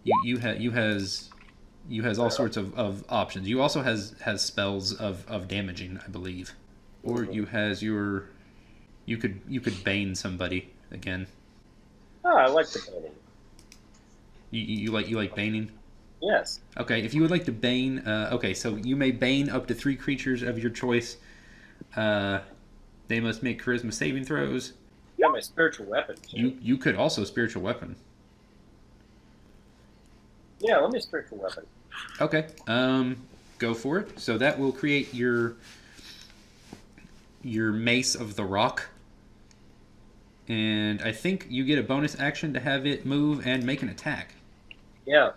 You has all sorts of options. You also has spells of damaging, I believe. Or you could bane somebody again. Oh, I like the painting. You like baning? Yes. Okay, if you would like to bane, okay, so you may bane up to 3 creatures of your choice. They must make charisma saving throws. Got my spiritual weapon. Too. You could also spiritual weapon. Yeah, let me spiritual weapon. Okay, go for it. So that will create your Mace of the Rock. And I think you get a bonus action to have it move and make an attack. Yeah.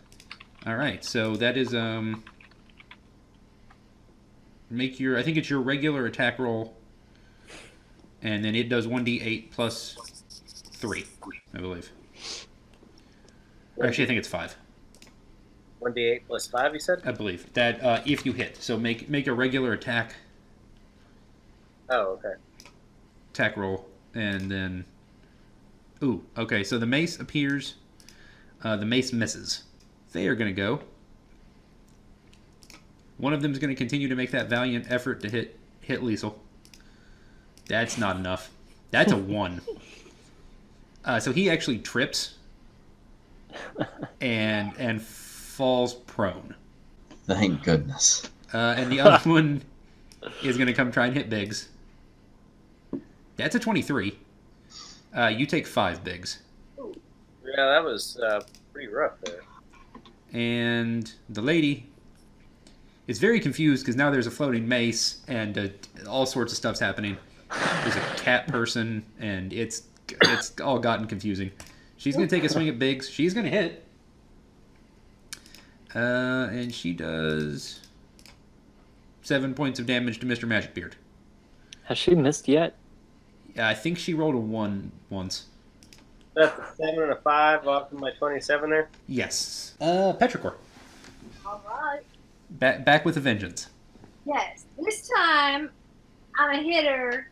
All right, so that is I think it's your regular attack roll, and then it does 1d8 plus 3, I believe. Or actually, I think it's 5. 1d8 plus 5, you said? I believe that if you hit, so make a regular attack Oh, okay. roll, and then okay. So the mace appears. The mace misses. They are going to go. One of them is going to continue to make that valiant effort to hit Liesel. That's not enough. That's a 1. So he actually trips and falls prone. Thank goodness. And the other one is going to come try and hit Biggs. That's a 23. You take 5 Biggs. Yeah, that was pretty rough there. And the lady is very confused because now there's a floating mace and all sorts of stuff's happening. There's a cat person, and it's all gotten confusing. She's going to take a swing at Biggs. She's going to hit. And she does 7 points of damage to Mr. Magic Beard. Has she missed yet? I think she rolled a 1 once. That's a 7 and a 5 off of my 27 there. Yes. Petrichor. All right. Back with a vengeance. Yes. This time, I'm a hitter,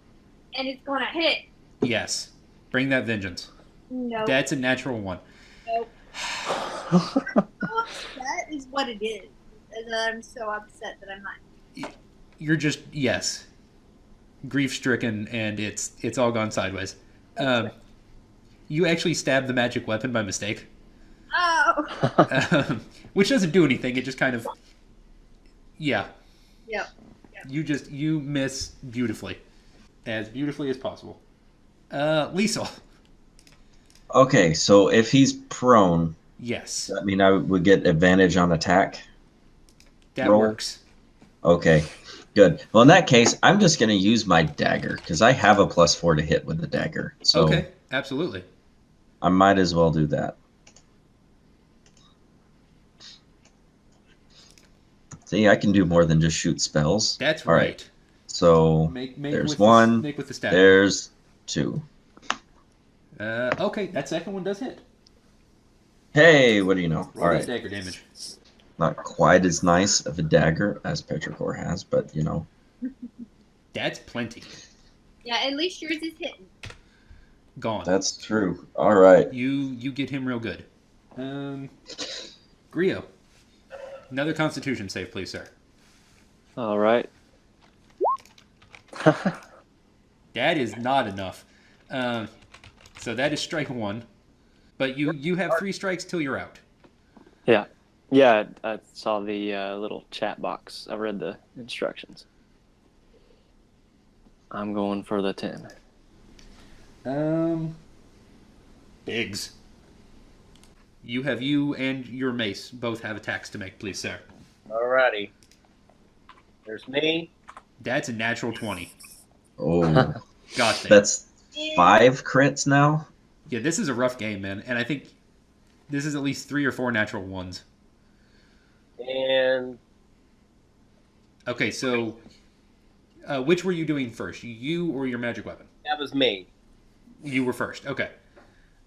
and it's gonna hit. Yes. Bring that vengeance. No. That's a natural 1. Nope. That is what it is. And I'm so upset that I'm not. You're just, yes, grief stricken, and it's all gone sideways. you actually stab the magic weapon by mistake, Oh. which doesn't do anything. It just kind of, yeah. Yep. You miss beautifully as possible. Liesel. Okay, so if he's prone, Yes, does that mean I would get advantage on attack? that Roll. works. Okay, good. Well, in that case, I'm just going to use my dagger because I have a +4 to hit with the dagger. So Okay, absolutely. I might as well do that. See, I can do more than just shoot spells. That's All right. So Make there's with one. make with the stab. There's 2. Okay, that second one does hit. Hey, what do you know? Roll All that right. dagger damage. Not quite as nice of a dagger as Petrichor has, but you know. That's plenty. Yeah, at least yours is hitting. Gone. That's true. All right. You get him real good. Grio. Another Constitution save, please, sir. All right. That is not enough. So that is strike 1. But you have 3 strikes till you're out. Yeah. Yeah, I saw the little chat box. I read the instructions. I'm going for the 10. Biggs. You and your mace both have attacks to make, please, sir. Alrighty. There's me. That's a natural 20. Oh, Got that. that's 5 crits now. Yeah, this is a rough game, man. And I think this is at least 3 or 4 natural ones. And Okay, so which were you doing first? You or your magic weapon? that was me. You were first. Okay.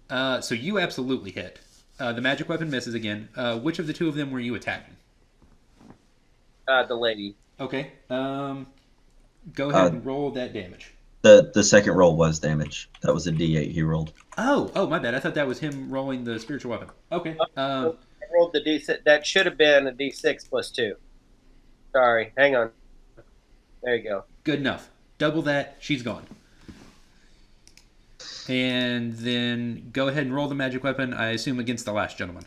So you absolutely hit. The magic weapon misses again. Which of the 2 of them were you attacking? The lady. Okay. Go ahead and roll that damage. The second roll was damage. That was a D8 he rolled. Oh, my bad. I thought that was him rolling the spiritual weapon. Okay. I rolled the D6. That should have been a D6 plus 2. Sorry. Hang on. There you go. Good enough. Double that. She's gone. And then go ahead and roll the magic weapon, I assume, against the last gentleman.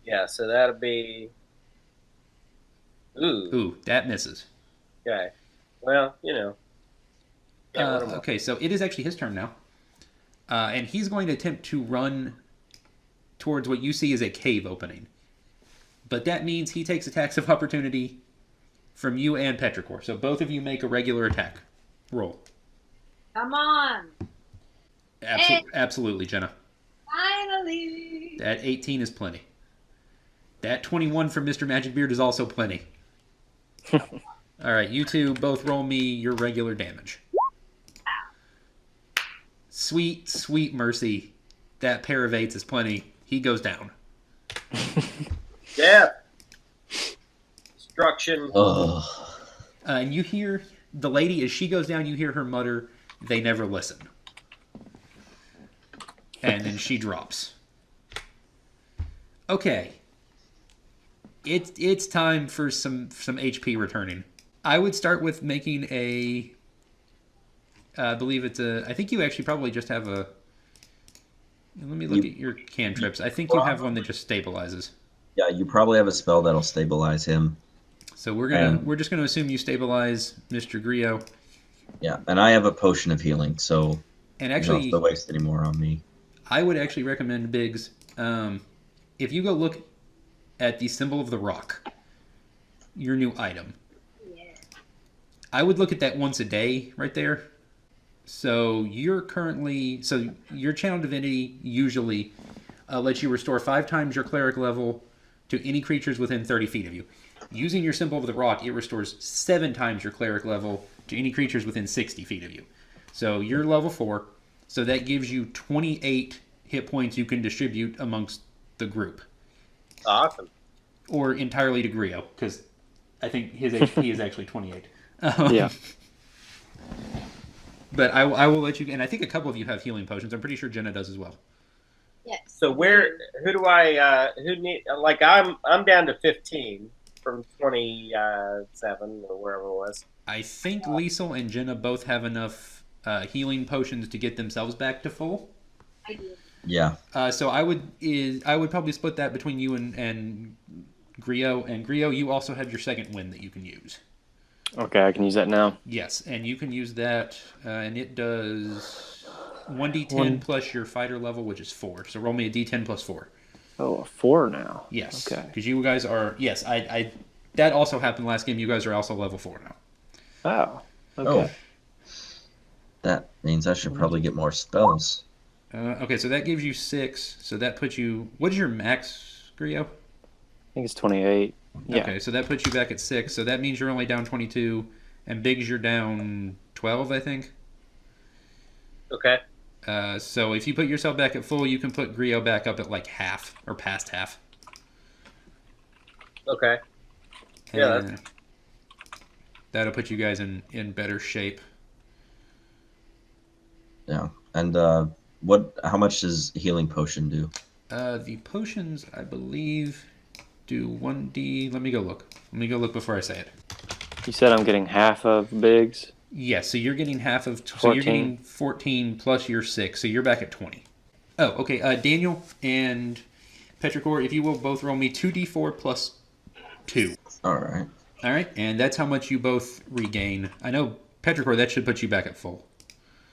Yeah, so that'll be. Ooh. Ooh, that misses. Okay. Well, you know. Yeah, what am I- Okay, so it is actually his turn now. And he's going to attempt to run towards what you see as a cave opening. But that means he takes attacks of opportunity from you and Petrichor. So both of you make a regular attack. Roll. Come on. Absolutely, Jenna. Finally. That 18 is plenty. That 21 from Mr. Magic Beard is also plenty. All right, you two both roll me your regular damage. Sweet, sweet mercy. That pair of 8s is plenty. He goes down. Death. Destruction. Ugh. And you hear the lady, as she goes down, you hear her mutter, "They never listen." And then she drops. Okay. It's time for some HP returning. I would start with making a... I believe it's a... I think you actually probably just have a... Let me look at your cantrips. I think you have one that just stabilizes. Yeah, you probably have a spell that'll stabilize him. So we're just gonna assume you stabilize Mr. Grio. Yeah, and I have a potion of healing, so And you don't actually, have to waste any more on me. I would actually recommend, Biggs, if you go look at the symbol of the rock, your new item, Yeah. I would look at that once a day right there. So your channel divinity usually lets you restore 5 times your cleric level to any creatures within 30 feet of you. Using your symbol of the rock, it restores 7 times your cleric level to any creatures within 60 feet of you. So you're level 4, so that gives you 28 hit points you can distribute amongst the group. Awesome. Or entirely to Grio, because I think his HP is actually 28. Yeah. But I will let you, and I think a couple of you have healing potions. I'm pretty sure Jenna does as well. Yes. So who do I who need like I'm down to 15 from 27 or wherever it was. I think Liesel and Jenna both have enough healing potions to get themselves back to full. I do. Yeah. So I would probably split that between you and Grio. And Grio, you also have your second win that you can use. Okay, I can use that now. Yes, and you can use that, and it does 1d10 One. plus your fighter level, which is 4. So roll me a d10 plus 4. Oh, a 4 now. Yes. Okay. Because you guys are... Yes, I that also happened last game. You guys are also level 4 now. Oh. Okay. Oh. That means I should probably get more spells. Okay, so that gives you 6. So that puts you... What is your max, Grio? I think it's 28. Yeah. Okay, so that puts you back at 6. So that means you're only down 22. And Biggs, you're down 12, I think. Okay. So if you put yourself back at full, you can put Grio back up at like half, or past half. Okay. Yeah, And that'll put you guys in better shape. Yeah. And how much does healing potion do? The potions, I believe, do 1d. Let me go look. Let me go look before I say it. You said I'm getting half of Biggs. Yes, so you're getting half of... So you're 14. getting 14 plus your 6, so you're back at 20. Oh, okay. Daniel and Petrichor, if you will both roll me 2d4 plus 2. All right. All right, and that's how much you both regain. I know, Petrichor, that should put you back at full.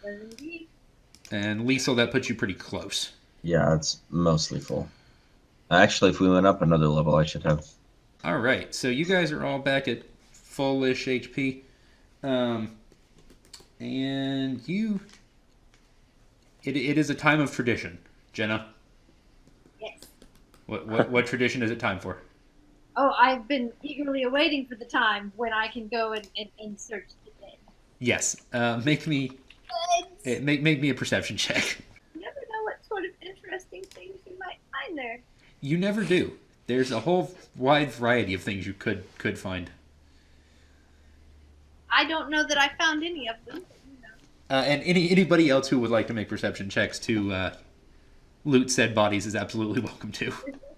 Does indeed. And Liesel, that puts you pretty close. Yeah, it's mostly full. Actually, if we went up another level, I should have... All right, so you guys are all back at full-ish HP. And you... It is a time of tradition. Jenna, Yes. what tradition is it time for? Oh, I've been eagerly awaiting for the time when I can go and search the dead. Yes, make me a perception check. You never know what sort of interesting things you might find there. You never do. There's a whole wide variety of things you could find. I don't know that I found any of them. But, you know. And anybody else who would like to make perception checks to loot said bodies is absolutely welcome to.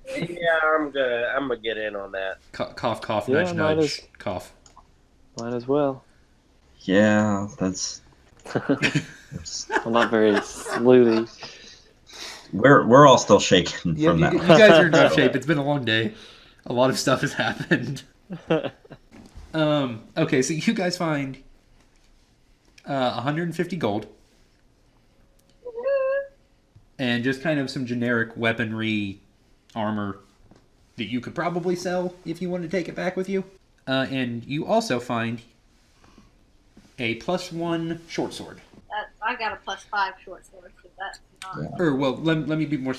Yeah, I'm gonna get in on that. Cough, cough, Yeah, nudge, might nudge, cough. Might as well. Yeah, that's... I'm not very sleuty. We're all still shaking Yeah, from you, that. you guys are in rough shape. It's been a long day. A lot of stuff has happened. Okay, so you guys find 150 gold and just kind of some generic weaponry, armor that you could probably sell if you wanted to take it back with you. And you also find a +1 short sword. I got a +5 short sword, so that's not. Yeah. Or, well, let me be more...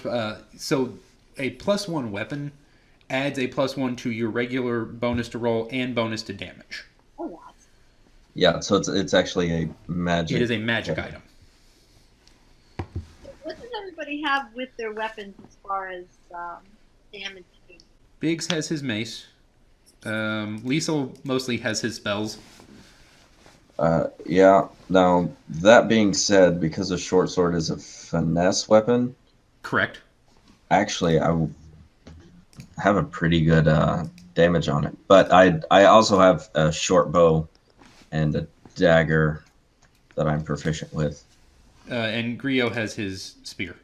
so a +1 weapon adds a +1 to your regular bonus to roll and bonus to damage. Oh, that's Yeah, so it's actually a magic... It is a magic Okay. item. What does everybody have with their weapons as far as damage? Biggs has his mace. Liesel mostly has his spells. Yeah, now, that being said, because a short sword is a finesse weapon, Correct. actually, I have a pretty good damage on it. But I also have a short bow and a dagger that I'm proficient with. And Grio has his spear.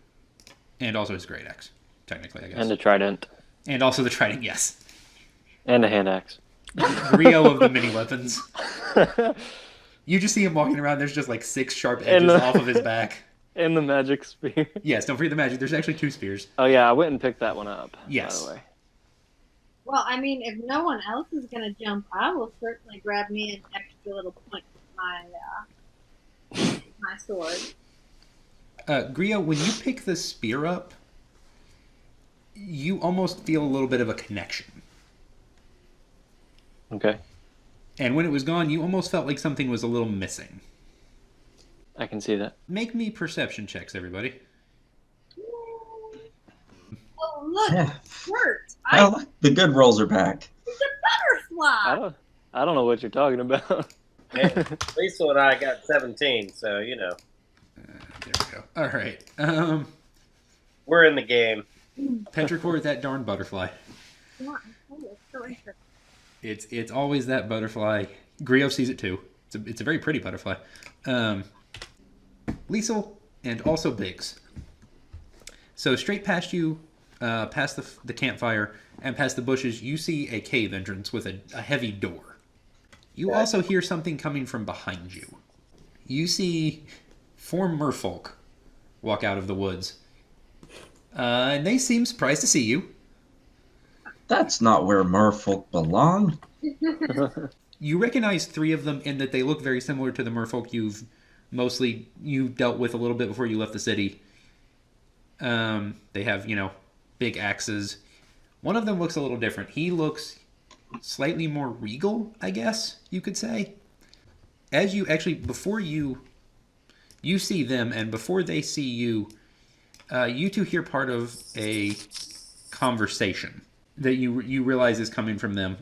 And also his great axe, technically, I guess. And a trident. And also the trident, yes. And a hand axe. Grio of the mini weapons. You just see him walking around, there's just like 6 sharp edges And the- off of his back. And the magic spear. Yes, don't forget the magic. There's actually 2 spears. Oh yeah, I went and picked that one up. Yes. By the way. Well, I mean, if no one else is going to jump, I will certainly grab me an extra little point with my sword. Grio, when you pick the spear up, you almost feel a little bit of a connection. Okay. And when it was gone, you almost felt like something was a little missing. I can see that. Make me perception checks, everybody. Oh, look, Yeah. it worked. Well, the good rolls are back. It's a butterfly. I don't know what you're talking about. Hey, Lisa and I got 17, so you know There we go. All right. we're in the game. Petrichor, that darn butterfly. Yeah, oh, it's so interesting. It's always that butterfly. Grio sees it too. It's a very pretty butterfly. Liesel and also Biggs. So straight past you, past the campfire, and past the bushes, you see a cave entrance with a heavy door. You also hear something coming from behind you. You see 4 merfolk walk out of the woods. And they seem surprised to see you. That's not where merfolk belong. You recognize 3 of them in that they look very similar to the merfolk you dealt with a little bit before you left the city. They have, big axes. One of them looks a little different. He looks slightly more regal, I guess you could say. As you actually, before you see them, and before they see you, you 2 hear part of a conversation that you realize is coming from them.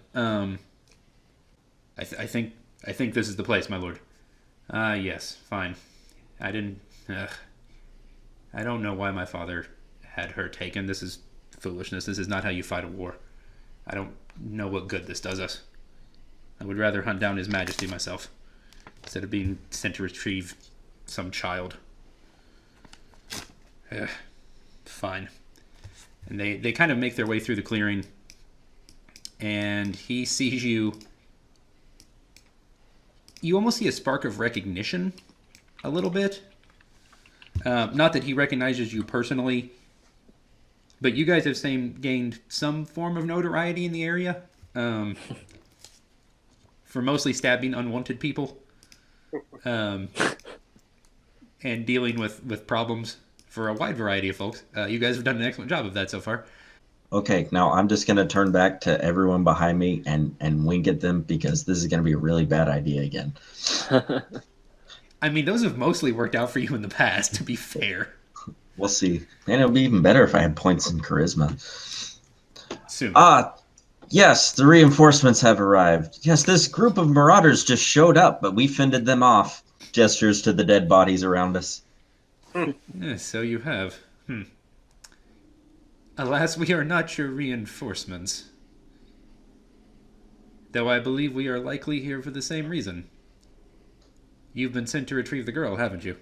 I think this is the place, my lord. Yes, fine. I don't know why my father had her taken. This is foolishness. This is not how you fight a war. I don't know what good this does us. I would rather hunt down His Majesty myself instead of being sent to retrieve some child. Fine. And they kind of make their way through the clearing, and he sees you. You almost see a spark of recognition, a little bit. Not that he recognizes you personally, but you guys have gained some form of notoriety in the area for mostly stabbing unwanted people and dealing with problems for a wide variety of folks. You guys have done an excellent job of that so far. Okay, now I'm just going to turn back to everyone behind me and wink at them because this is going to be a really bad idea again. I mean, those have mostly worked out for you in the past, to be fair. We'll see. And it would be even better if I had points in charisma. Soon. Yes, the reinforcements have arrived. Yes, this group of marauders just showed up, but we fended them off. Gestures to the dead bodies around us. Yes, so you have. Alas, we are not your reinforcements. Though I believe we are likely here for the same reason. You've been sent to retrieve the girl, haven't you?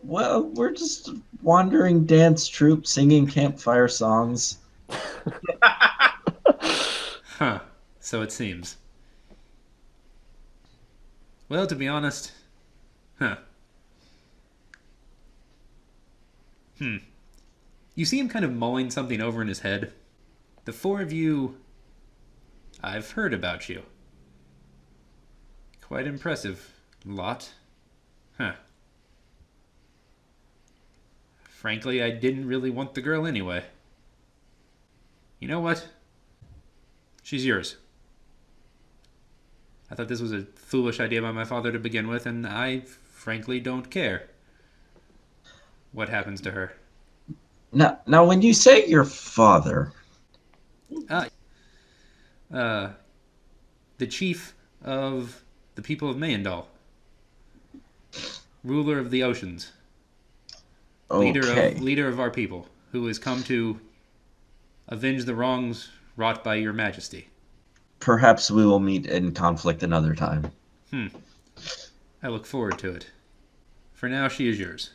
Well, we're just wandering dance troupe singing campfire songs. Huh, so it seems. Well, to be honest, You see him kind of mulling something over in his head. The 4 of you, I've heard about you. Quite impressive lot. Frankly, I didn't really want the girl anyway. You know what? She's yours. I thought this was a foolish idea by my father to begin with, and I frankly don't care what happens to her. Now, when you say your father... The chief of the people of Mayendal. Ruler of the oceans. Okay. Leader of our people, who has come to avenge the wrongs wrought by your majesty. Perhaps we will meet in conflict another time. I look forward to it. For now, she is yours.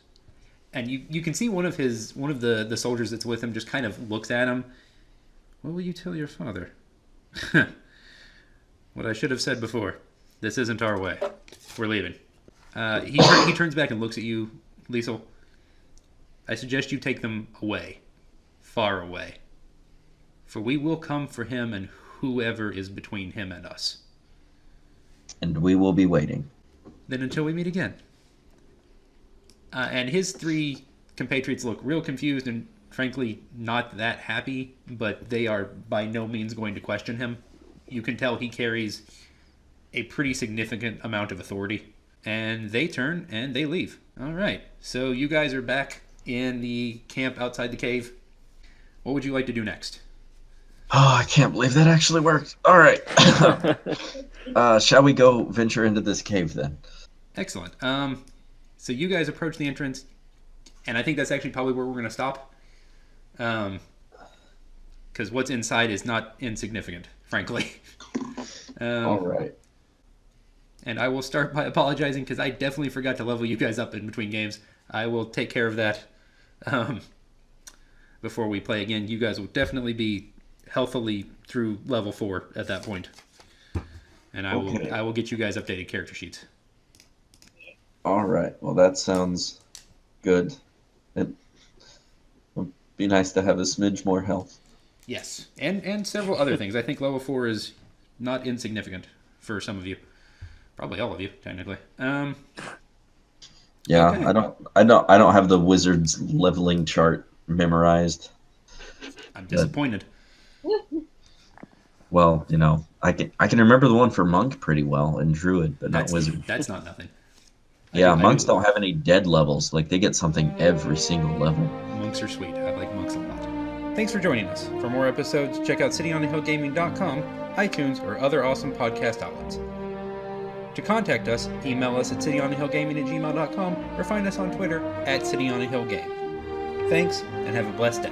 And you can see one of the soldiers that's with him just kind of looks at him. What will you tell your father? What I should have said before. This isn't our way. We're leaving. He turns back and looks at you, Liesel. I suggest you take them away. Far away. For we will come for him and whoever is between him and us. And we will be waiting. Then until we meet again. And his 3 compatriots look real confused and frankly not that happy, but they are by no means going to question him. You can tell he carries a pretty significant amount of authority. And they turn and they leave. All right. So you guys are back in the camp outside the cave. What would you like to do next? Oh, I can't believe that actually worked. All right. Shall we go venture into this cave then? Excellent. So you guys approach the entrance, and I think that's actually probably where we're going to stop. Because what's inside is not insignificant, frankly. All right. And I will start by apologizing because I definitely forgot to level you guys up in between games. I will take care of that. But before we play again. You guys will definitely be healthily through level 4 at that point. And I will get you guys updated character sheets. All right. Well, that sounds good. It would be nice to have a smidge more health. Yes, and several other things. I think level 4 is not insignificant for some of you. Probably all of you, technically. Yeah, Okay. I don't have the wizard's leveling chart memorized. I'm disappointed. Well, I can remember the one for monk pretty well and druid, but not wizard. That's not nothing. Yeah, monks don't have any dead levels. Like they get something every single level. Monks are sweet. I like monks a lot. Thanks for joining us. For more episodes, check out cityonthehillgaming.com, iTunes, or other awesome podcast outlets. To contact us, email us at cityonthehillgaming@gmail.com or find us on Twitter @cityonthehillgame. Thanks, and have a blessed day.